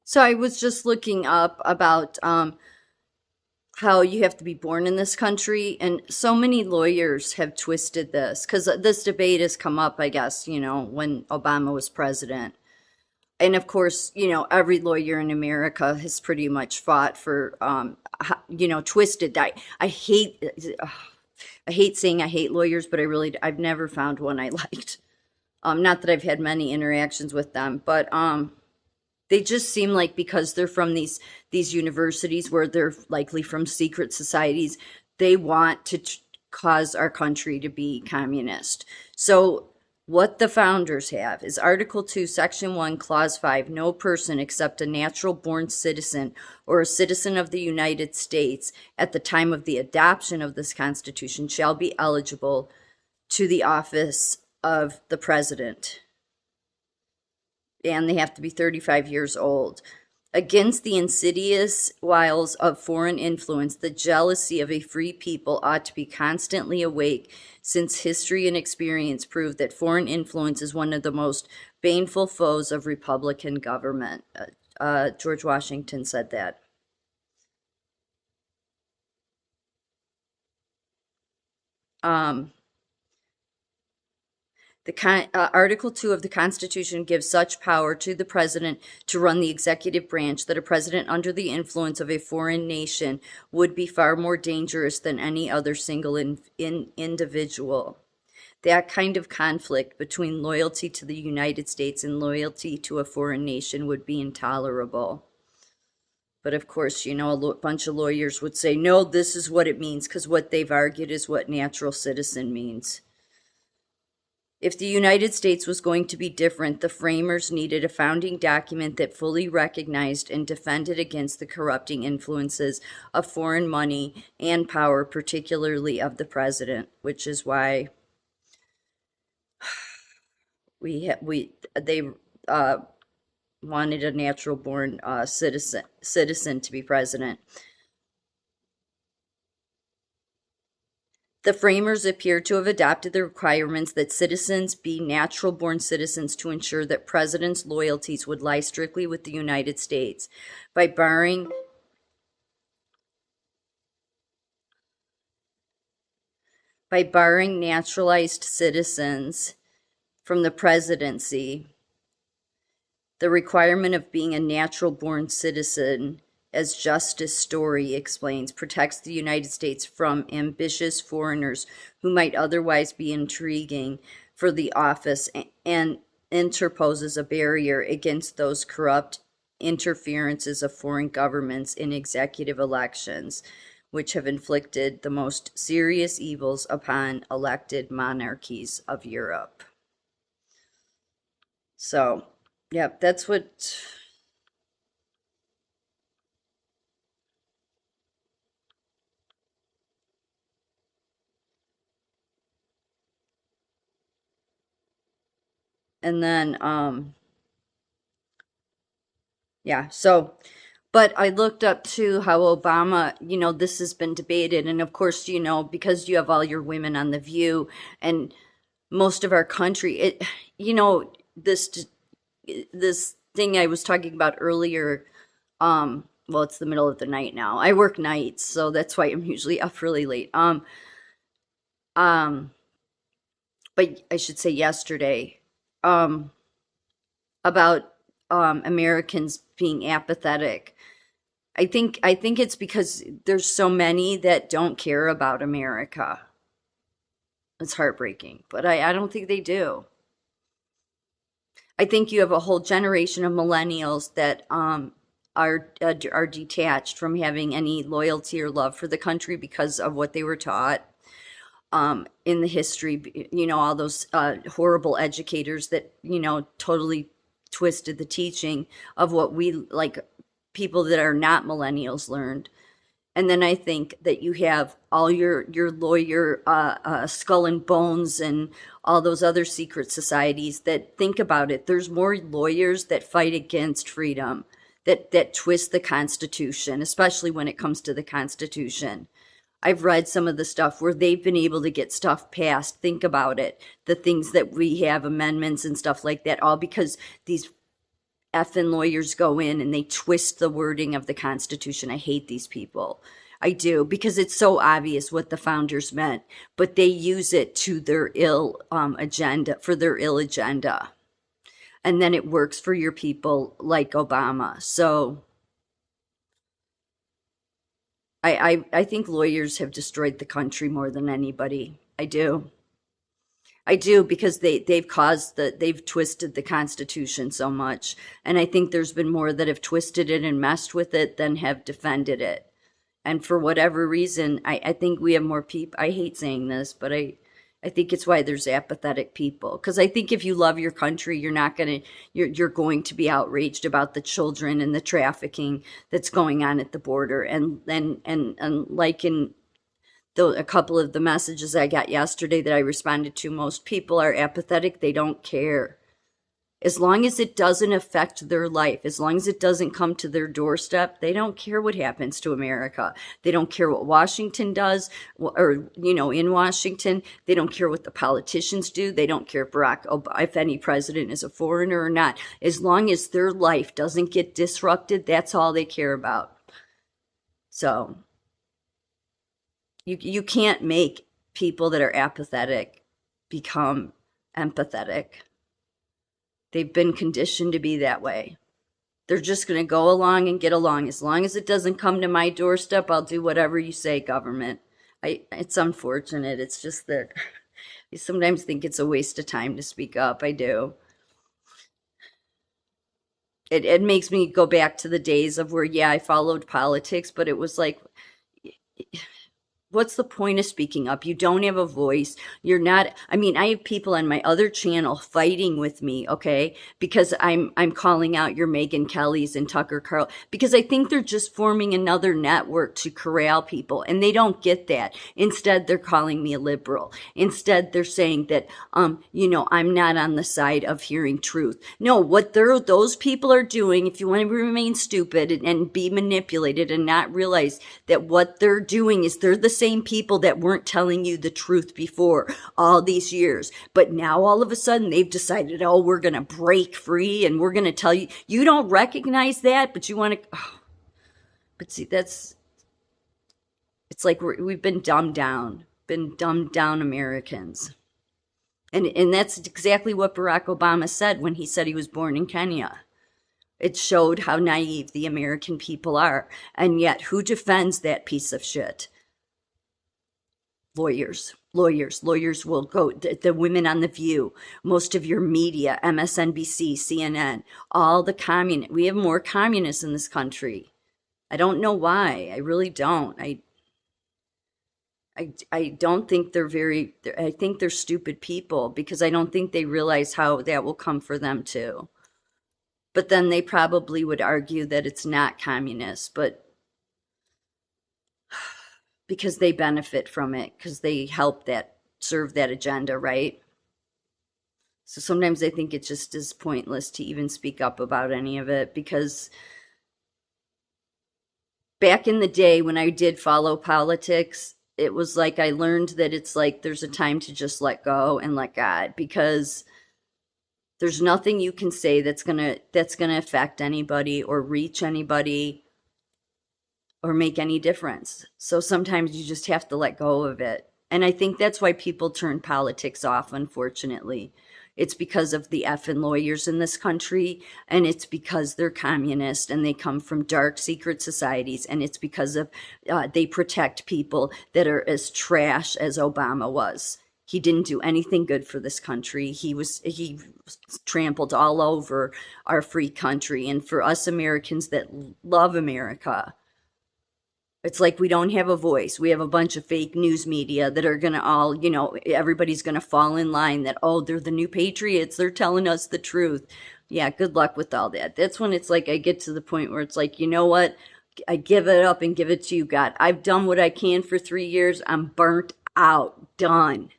So I was just looking up about how you have to be born in this country, and so many lawyers have twisted this because this debate has come up, I guess, when Obama was president. And of course, every lawyer in America has pretty much fought for, twisted. I hate saying I hate lawyers, but I've never found one I liked. Not that I've had many interactions with them, but they just seem like because they're from these universities where they're likely from secret societies, they want to cause our country to be communist. So what the founders have is Article 2, Section 1, Clause 5, no person except a natural born citizen or a citizen of the United States at the time of the adoption of this Constitution shall be eligible to the office of the president, and they have to be 35 years old. Against the insidious wiles of foreign influence, the jealousy of a free people ought to be constantly awake, since history and experience prove that foreign influence is one of the most baneful foes of Republican government. George Washington said that. Um, Article 2 of the Constitution gives such power to the president to run the executive branch that a president under the influence of a foreign nation would be far more dangerous than any other single individual. That kind of conflict between loyalty to the United States and loyalty to a foreign nation would be intolerable. But of course, a bunch of lawyers would say, no, this is what it means, because what they've argued is what natural citizen means. If the United States was going to be different, the framers needed a founding document that fully recognized and defended against the corrupting influences of foreign money and power, particularly of the president, which is why they wanted a natural born citizen to be president. The framers appear to have adopted the requirements that citizens be natural born citizens to ensure that presidents' loyalties would lie strictly with the United States. By barring naturalized citizens from the presidency, the requirement of being a natural born citizen, as Justice Story explains, protects the United States from ambitious foreigners who might otherwise be intriguing for the office, and interposes a barrier against those corrupt interferences of foreign governments in executive elections, which have inflicted the most serious evils upon elected monarchies of Europe. So, yep, that's what. And then, yeah, so, but I looked up too how Obama, this has been debated. And of course, because you have all your women on The View and most of our country, this thing I was talking about earlier, well, it's the middle of the night now. I work nights, so that's why I'm usually up really late. Um, but I should say yesterday, um, about Americans being apathetic. I think it's because there's so many that don't care about America. It's heartbreaking, but I don't think they do. I think you have a whole generation of millennials that are detached from having any loyalty or love for the country because of what they were taught in the history. All those horrible educators that totally twisted the teaching of what we, like, people that are not millennials, learned. And then I think that you have all your lawyer Skull and Bones and all those other secret societies that think about it. There's more lawyers that fight against freedom, that twist the Constitution, especially when it comes to the Constitution. I've read some of the stuff where they've been able to get stuff passed. Think about it. The things that we have, amendments and stuff like that, all because these effing lawyers go in and they twist the wording of the Constitution. I hate these people. I do, because it's so obvious what the founders meant, but they use it to their ill agenda, for their ill agenda. And then it works for your people like Obama. So I think lawyers have destroyed the country more than anybody. I do. I do, because they've twisted the Constitution so much. And I think there's been more that have twisted it and messed with it than have defended it. And for whatever reason, I think we have more people. I hate saying this, but I think it's why there's apathetic people. Because I think if you love your country, you're going to be outraged about the children and the trafficking that's going on at the border. And like in a couple of the messages I got yesterday that I responded to, most people are apathetic. They don't care. As long as it doesn't affect their life, as long as it doesn't come to their doorstep, they don't care what happens to America. They don't care what Washington does, or, in Washington. They don't care what the politicians do. They don't care if if any president is a foreigner or not. As long as their life doesn't get disrupted, that's all they care about. So you can't make people that are apathetic become empathetic. They've been conditioned to be that way. They're just going to go along and get along. As long as it doesn't come to my doorstep, I'll do whatever you say, government. It's unfortunate. It's just that I sometimes think it's a waste of time to speak up. I do. It makes me go back to the days of where, yeah, I followed politics, but it was like, what's the point of speaking up? You don't have a voice. You're not, I have people on my other channel fighting with me, okay? Because I'm calling out your Megyn Kellys and Tucker Carl, because I think they're just forming another network to corral people, and they don't get that. Instead, they're calling me a liberal. Instead, they're saying that, I'm not on the side of hearing truth. No, what those people are doing, if you want to remain stupid and be manipulated and not realize that what they're doing is they're the same people that weren't telling you the truth before all these years. But now all of a sudden they've decided, oh, we're going to break free and we're going to tell you. You don't recognize that, but you want to. Oh. But see, it's like we've been dumbed down Americans. And that's exactly what Barack Obama said when he said he was born in Kenya. It showed how naive the American people are. And yet, who defends that piece of shit? Lawyers will go, the women on The View, most of your media, MSNBC, CNN, all the we have more communists in this country. I don't know why. I really don't. I don't think I think they're stupid people, because I don't think they realize how that will come for them too. But then they probably would argue that it's not communist, but because they benefit from it, because they help serve that agenda, right? So sometimes I think it just is pointless to even speak up about any of it, because back in the day when I did follow politics, it was like I learned that it's like there's a time to just let go and let God, because there's nothing you can say that's gonna affect anybody or reach anybody or make any difference. So sometimes you just have to let go of it. And I think that's why people turn politics off, unfortunately. It's because of the effing lawyers in this country, and it's because they're communist and they come from dark secret societies, and it's because of they protect people that are as trash as Obama was. He didn't do anything good for this country. He trampled all over our free country. And for us Americans that love America, it's like we don't have a voice. We have a bunch of fake news media that are going to all, everybody's going to fall in line that, oh, they're the new patriots. They're telling us the truth. Yeah, good luck with all that. That's when it's like I get to the point where it's like, you know what? I give it up and give it to you, God. I've done what I can for 3 years. I'm burnt out. Done.